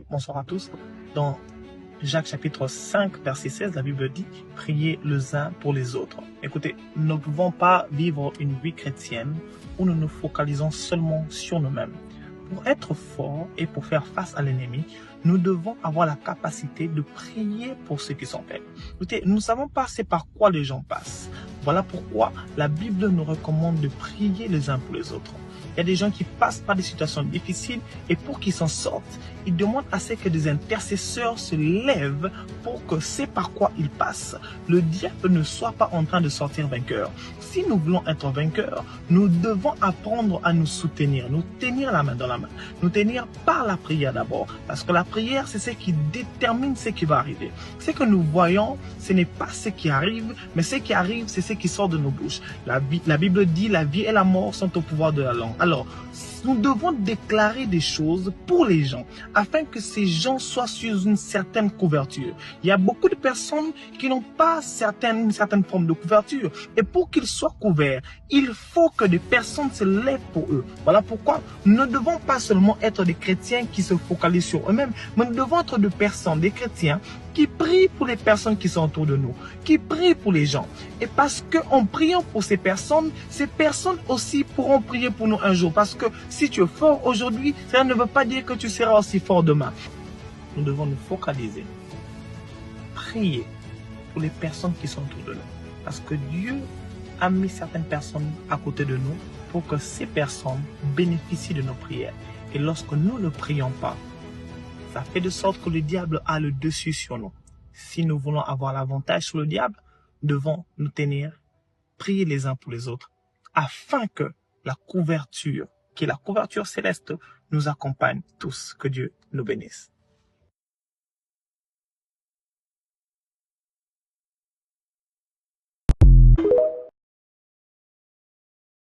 Bonsoir à tous. Dans Jacques chapitre 5, verset 16, la Bible dit « Priez les uns pour les autres ». Écoutez, nous ne pouvons pas vivre une vie chrétienne où nous nous focalisons seulement sur nous-mêmes. Pour être forts et pour faire face à l'ennemi, nous devons avoir la capacité de prier pour ceux qui sont faibles. Écoutez, nous ne savons pas c'est par quoi les gens passent. Voilà pourquoi la Bible nous recommande de prier les uns pour les autres. Il y a des gens qui passent par des situations difficiles et pour qu'ils s'en sortent, ils demandent à ce que des intercesseurs se lèvent pour que c'est par quoi ils passent. Le diable ne soit pas en train de sortir vainqueur. Si nous voulons être vainqueurs, nous devons apprendre à nous soutenir, nous tenir la main dans la main, nous tenir par la prière d'abord. Parce que la prière, c'est ce qui détermine ce qui va arriver. Ce que nous voyons, ce n'est pas ce qui arrive, mais ce qui arrive, c'est ce qui sort de nos bouches. La Bible dit, la vie et la mort sont au pouvoir de la langue. Alors, nous devons déclarer des choses pour les gens, afin que ces gens soient sur une certaine couverture. Il y a beaucoup de personnes qui n'ont pas une certaine forme de couverture. Et pour qu'ils soient couverts, il faut que des personnes se lèvent pour eux. Voilà pourquoi nous ne devons pas seulement être des chrétiens qui se focalisent sur eux-mêmes, mais nous devons être des personnes, des chrétiens, qui prient pour les personnes qui sont autour de nous, qui prient pour les gens. Et parce qu'en priant pour ces personnes aussi pourront prier pour nous un jour. Parce que si tu es fort aujourd'hui, ça ne veut pas dire que tu seras aussi fort demain. Nous devons nous focaliser, prier pour les personnes qui sont autour de nous. Parce que Dieu a mis certaines personnes à côté de nous pour que ces personnes bénéficient de nos prières. Et lorsque nous ne prions pas, ça fait de sorte que le diable a le dessus sur nous. Si nous voulons avoir l'avantage sur le diable, nous devons nous tenir, prier les uns pour les autres, afin que la couverture, qui est la couverture céleste, nous accompagne tous. Que Dieu nous bénisse.